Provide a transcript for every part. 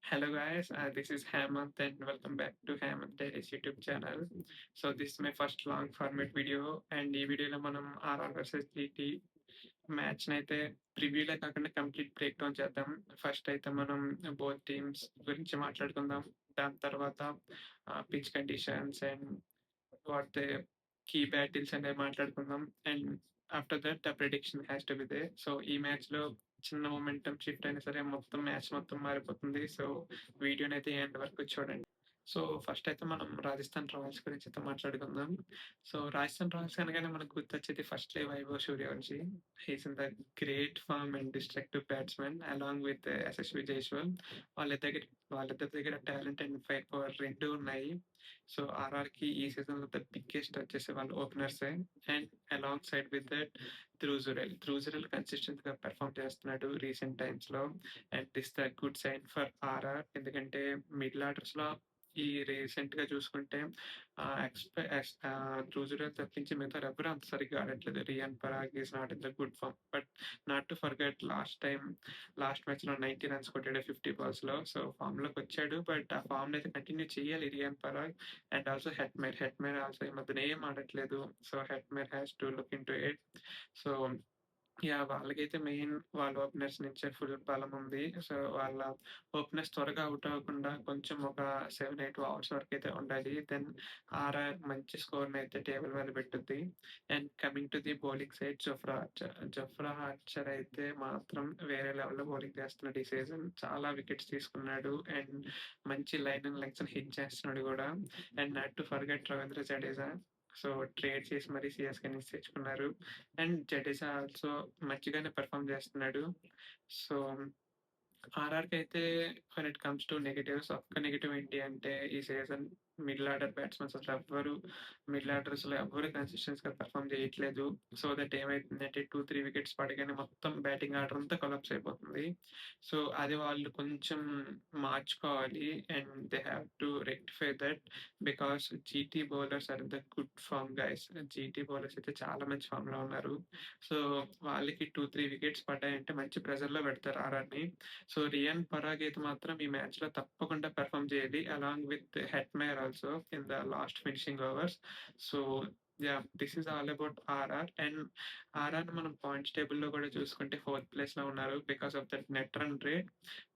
Hello guys, this is Hemant and welcome back to Hemant Daily's YouTube channel. So this is my first long format video and ఈ వీడియోలో మనం RR versus GT match అయితే ప్రివ్యూలే కాకుండా complete break down చేద్దాం. First అయితే మనం both teams గురించి మాట్లాడుకుందాం. దాని తర్వాత pitch conditions and what the key battles అనేవి మాట్లాడుకుందాం. And after that the prediction has to be there. So ఈ మ్యాచ్ లో చిన్న మొమెంటం షిఫ్ట్ అయినా సరే మొత్తం మ్యాచ్ మొత్తం మారిపోతుంది. సో వీడియోనైతే ఎండ్ వరకు చూడండి. సో ఫస్ట్ అయితే మనం రాజస్థాన్ రాయల్స్ గురించి అయితే మాట్లాడుకుందాం. సో రాజస్థాన్ రాయల్స్ అనగానే మనకు గుర్తొచ్చేది firstly Vaibhav Suryavanshi. He's in the great form and destructive batsman along with Yashasvi Jaiswal. వాళ్ళిద్దరి దగ్గర టాలెంట్ అండ్ ఫైర్ పవర్ 2 ఉన్నాయి. సో ఆర్ఆర్‌కి ఈ సీజన్‌లో ద బిగ్గెస్ట్ వచ్చేసి వాళ్ళ ఓపెనర్సే. And alongside with that Dhruv Jurel కన్సిస్టెంట్‌గా పెర్ఫార్మ్ చేస్తున్నాడు రీసెంట్ టైమ్స్‌లో. And this the good sign for RR. ఎందుకంటే మిడిల్ ఆర్డర్స్‌లో ఈ రీసెంట్‌గా చూసుకుంటే ధ్రువ్ జురెల్ తప్పించి మిగతా ఎవరు అంత సరిగ్గా ఆడట్లేదు. Riyan Parag is not in the good form. But not to forget last మ్యాచ్‌లో 90 రన్స్ కొట్టాడు 50 బాల్స్‌లో. సో ఫామ్‌లోకి వచ్చాడు. బట్ ఆ ఫామ్‌ని అయితే కంటిన్యూ చేయాలి Riyan Parag. And also Hetmyer also ఈ మధ్యన ఏం ఆడట్లేదు. So Hetmyer has to look into it. So వాళ్ళకైతే మెయిన్ వాళ్ళ ఓపెనర్స్ నుంచే ఫుల్ బలం ఉంది. సో వాళ్ళ ఓపెనర్స్ త్వరగా ఔట్ అవ్వకుండా కొంచెం ఒక 7, 8 ఓవర్స్ వరకైతే ఉండాలి. దెన్ ఆర్ఆర్ మంచి స్కోర్‌నైతే టేబుల్ మీద పెట్టుద్ది. And coming to the bowling side Jofra Archer అయితే మాత్రం వేరే లెవెల్‌లో బౌలింగ్ చేస్తున్నాడు ఈ సీజన్. చాలా వికెట్స్ తీసుకున్నాడు. అండ్ మంచి లైన్ అండ్ లెగ్స్‌ని హిట్ చేస్తున్నాడు గూడా. And not to forget Ravindra Jadeja. So trade చేసి మరీ సీఎస్‌కే నుంచి తెచ్చుకున్నారు. అండ్ జడేజా ఆల్సో మంచిగానే పెర్ఫార్మ్ చేస్తున్నాడు. సో ఆర్ఆర్‌కి అయితే when it comes to negatives, ఒక్క నెగెటివ్ ఏంటి అంటే ఈ season middle order batsmens middle ఆర్డర్స్‌లో ఎవ్వరు కన్సిస్టెన్సీ‌గా పెర్ఫార్మ్ చేయట్లేదు. సో దట్ ఏమైతుందంటే 2, 3 వికెట్స్ పడగానే మొత్తం బ్యాటింగ్ ఆర్డర్ అంతా కొలాప్స్ అయిపోతుంది. సో అది వాళ్ళు కొంచెం మార్చుకోవాలి. And they have to rectify that because GT bowlers are in the good form guys. GT bowlers అయితే చాలా మంచి ఫామ్‌లో ఉన్నారు. సో వాళ్ళకి 2, 3 వికెట్స్ పడ్డాయంటే మంచి ప్రెషర్‌లో పెడతారు ఆర్ఆర్‌ని. సో రియాన్ పరాగ్ అయితే మాత్రం ఈ మ్యాచ్‌లో తప్పకుండా పెర్ఫార్మ్ చేయాలి. Along with Hetmyer also in the last finishing overs. So this is all about RR. And RR మనం పాయింట్స్ టేబుల్‌లో కూడా చూసుకుంటే ఫోర్త్ ప్లేస్‌లో ఉన్నారు because of that net run rate.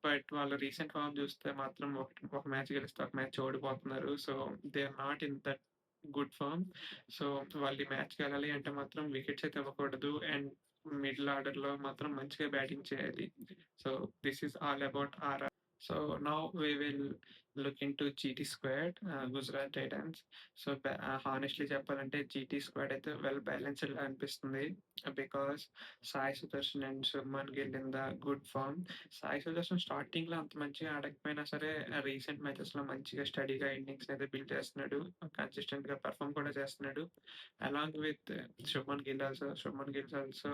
But వాళ్ళ రీసెంట్ ఫార్మ్ చూస్తే మాత్రం ఒక మ్యాచ్ గెలిస్తే ఒక మ్యాచ్ ఓడిపోతున్నారు. So they are not in that good form. So వాళ్ళు ఈ మ్యాచ్ గెలాలి అంటే మాత్రం వికెట్స్ అయితే ఇవ్వకూడదు. అండ్ మిడిల్ ఆర్డర్‌లో మాత్రం మంచిగా బ్యాటింగ్ చేయాలి. So this is all about our. So now we will look into GT squad, Gujarat Titans. So honestly చెప్పాలంటే జీటీ స్క్వాడ్ అయితే వెల్ బ్యాలెన్స్‌డ్‌గా అనిపిస్తుంది. Because Sai Sudharsan and Shubman Gill in the good form. Sai Sudharsan స్టార్టింగ్‌లో అంత మంచిగా ఆడకపోయినా సరే రీసెంట్ మ్యాచెస్‌లో మంచిగా స్టడీగా ఇన్నింగ్స్ అయితే బిల్డ్ చేస్తున్నాడు. కన్సిస్టెంట్‌గా పెర్ఫార్మ్ కూడా చేస్తున్నాడు. Along with Shubman Gill also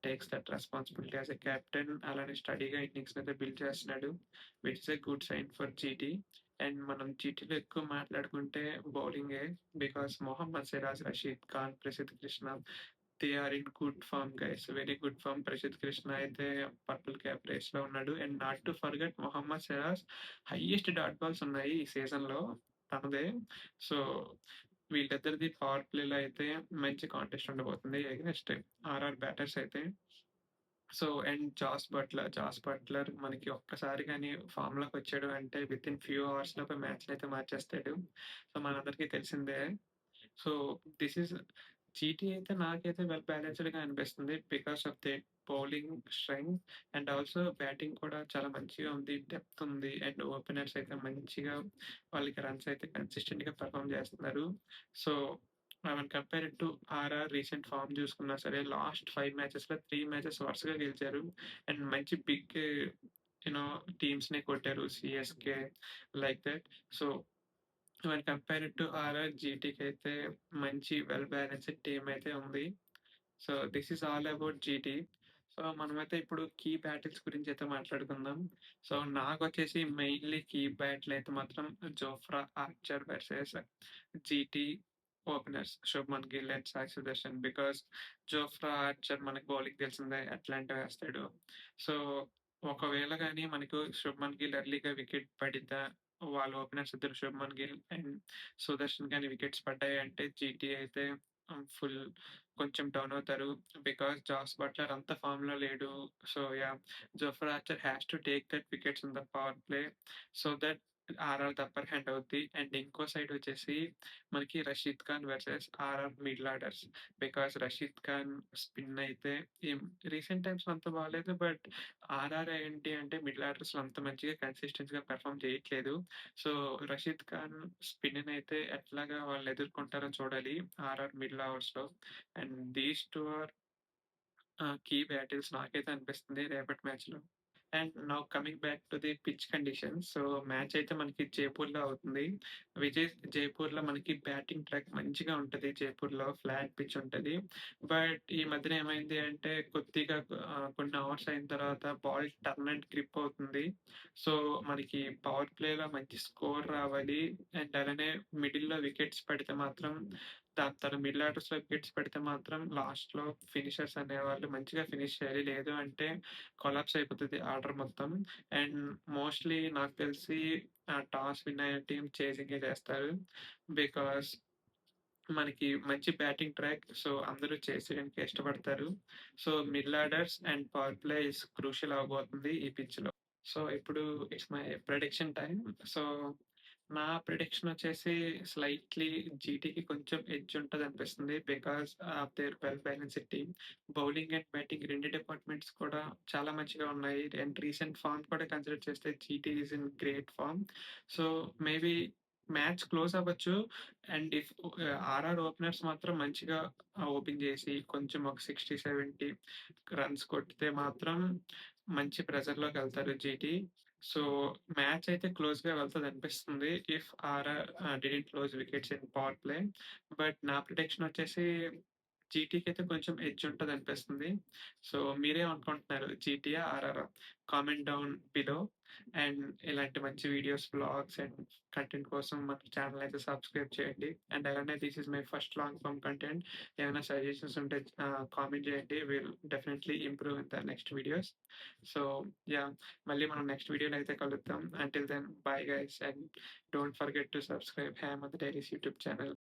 takes that responsibility as a captain. అలానే స్టడీగా ఇన్నింగ్స్ అయితే బిల్డ్ చేస్తున్నాడు. Which is a good sign for GT. And మనం జీటీలో ఎక్కువ మాట్లాడుకుంటే బౌలింగే. Because Mohammed Siraj, Rashid Khan, Prasidh Krishna they are in good form guys. Very good form. Prasidh Krishna అయితే పర్పుల్ క్యాప్ రేస్‌లో ఉన్నాడు. And not to forget Mohammed Siraj highest dot balls ఉన్నాయి ఈ సీజన్‌లో తనదే. సో వీళ్ళిద్దరిది పవర్ ప్లేలో అయితే మంచి కాంటెస్ట్ ఉండబోతుంది ఎగనెస్ట్ ఆర్ఆర్ బ్యాటర్స్ అయితే. సో అండ్ జాస్ బట్లర్ మనకి ఒక్కసారి గాని ఫామ్‌లోకి వచ్చాడు అంటే వితిన్ ఫ్యూ అవర్స్‌లో మ్యాచ్‌ని అయితే మార్చేస్తాడు. సో మనందరికీ తెలిసిందే. సో దిస్ ఈస్ జీటీ అయితే నాకైతే వెల్ బ్యాలెన్స్‌డ్‌గా అనిపిస్తుంది. Because of the bowling strength and also batting కూడా చాలా మంచిగా ఉంది. డెప్త్ ఉంది. అండ్ ఓపెనర్స్ అయితే మంచిగా వాళ్ళకి రన్స్ అయితే కన్సిస్టెంట్‌గా పెర్ఫార్మ్ చేస్తున్నారు. So when compared to RR recent form చూసుకున్నా సరే లాస్ట్ 5 మ్యాచెస్‌లో 3 మ్యాచెస్ వరుసగా గెలిచారు. అండ్ మంచి బిగ్ టీమ్స్‌ని కొట్టారు. CSK like that. So when compared to RR, జీటీకి అయితే మంచి వెల్ బ్యాలెన్స్‌డ్ టీమ్ అయితే ఉంది. So this is all about GT. So మనమైతే ఇప్పుడు కీ బ్యాటిల్స్ గురించి అయితే మాట్లాడుకుందాం. సో నాకొచ్చేసి మెయిన్‌లీ కీ బ్యాటిల్ అయితే మాత్రం Jofra Archer versus GT openers Shubman Gill and Sai Sudharsan. Because Jofra Archer మనకి బౌలింగ్ తెలిసిందే ఎట్లాంటివి వేస్తాడు. సో ఒకవేళ గాని మనకు శుభ్‌మన్ గిల్ ఎర్లీ‌గా వికెట్ పడిద్దా, వాళ్ళ ఓపెనర్స్ ఇద్దరు శుభ్‌మన్ గిల్ అండ్ సుదర్శన్ గాని వికెట్స్ పడ్డాయంటే జీటీ అయితే ఫుల్ కొంచెం డౌన్ అవుతారు. బికాస్ జాస్ బట్లర్ అంత ఫార్మ్‌లో లేడు. So, yeah! Jofra Archer has to take that wickets in the power play so that ఆర్ఆర్‌ది అప్పర్ హ్యాండ్ అవుద్ది. అండ్ ఇంకో సైడ్ వచ్చేసి మనకి Rashid Khan versus RR middle orders. Because Rashid Khan spin అయితే ఏం రీసెంట్ టైమ్స్‌లో అంత బాలేదు. బట్ ఆర్ఆర్ ఏంటి అంటే మిడిల్ ఆర్డర్స్‌లో అంత మంచిగా కన్సిస్టెన్సీ‌గా పెర్ఫార్మ్ చేయట్లేదు. సో, రషీద్ ఖాన్ స్పిన్‌నయితే ఎట్లాగా వాళ్ళు ఎదుర్కొంటారో చూడాలి ఆర్ఆర్ మిడిల్ ఓవర్స్‌లో. And these 2 are key battles నాకైతే అనిపిస్తుంది రేపటి మ్యాచ్‌లో. And now coming back to the pitch conditions. So, match అయితే మనకి జైపూర్‌లో అవుతుంది. జైపూర్‌లో మనకి బ్యాటింగ్ ట్రాక్ మంచిగా ఉంటది. జైపూర్‌లో ఫ్లాట్ పిచ్ ఉంటది. బట్ ఈ మధ్యన ఏమైంది అంటే కొద్దిగా కొన్ని అవర్స్ అయిన తర్వాత బాల్ టర్న్ అండ్ గ్రిప్ అవుతుంది. సో, మనకి పవర్ ప్లేలో మంచి స్కోర్ రావాలి. అండ్ అలానే మిడిల్‌లో వికెట్స్ పడితే మాత్రం దాని మిడిల్ ఆర్డర్స్‌లో వికెట్స్ పెడితే మాత్రం లాస్ట్‌లో ఫినిషర్స్ అనేవాళ్ళు మంచిగా ఫినిష్ చేయాలి. లేదు అంటే కొలాప్స్ అయిపోతది ఆర్డర్ మొత్తం. అండ్ మోస్ట్‌లీ నాకు తెలిసి టాస్ విన్ అయిన టీమ్ చేజింగే చేస్తారు. బికాస్ మనకి మంచి బ్యాటింగ్ ట్రాక్. సో, అందరూ చేస్ చేయడానికే ఇష్టపడతారు. So, middle orders and power play is crucial అవ్వబోతుంది ఈ పిచ్‌లో. సో, ఇప్పుడు it's my prediction time. So, నా ప్రిడిక్షన్ వచ్చేసి స్లైట్‌లీ జీటీకి కొంచెం ఎడ్జ్ ఉంటదనిపిస్తుంది. Because of their well balanced team. Bowling and batting 2 departments కూడా చాలా మంచిగా ఉన్నాయి. అండ్ రీసెంట్ ఫార్మ్ కూడా కన్సిడర్ చేస్తే GT is in great form. So, maybe match close అవ్వచ్చు. అండ్ ఇఫ్ ఆర్ఆర్ ఓపెనర్స్ మాత్రం మంచిగా ఓపెన్ చేసి కొంచెం ఒక 60, 70 రన్స్ కొట్టితే మాత్రం మంచి ప్రెషర్‌లోకెళ్తారు జీటీ. సో, మ్యాచ్ అయితే క్లోజ్‌గా వెళ్తదనిపిస్తుంది. If RR didn't close wickets in power play. But నా ప్రిడిక్షన్ వచ్చేసి జీటీకైతే కొంచెం ఎడ్జ్ ఉంటదనిపిస్తుంది. సో, మీరేమనుకుంటున్నారు? జీటీయా? ఆర్ఆరా? Comment down below. అండ్ ఇలాంటి మంచి వీడియోస్, వ్లాగ్స్ అండ్ కంటెంట్ కోసం మన ఛానెల్ అయితే సబ్స్క్రైబ్ చేయండి. అండ్ అలానే this is my first long form content. ఏమైనా సజెషన్స్ ఉంటే కామెంట్ చేయండి. Will definitely improve in the next videos. So, yeah! మళ్ళీ మనం నెక్స్ట్ వీడియోలో అయితే కలుద్దాం. Until then bye guys and don't forget to subscribe Hemanth diaries YouTube channel.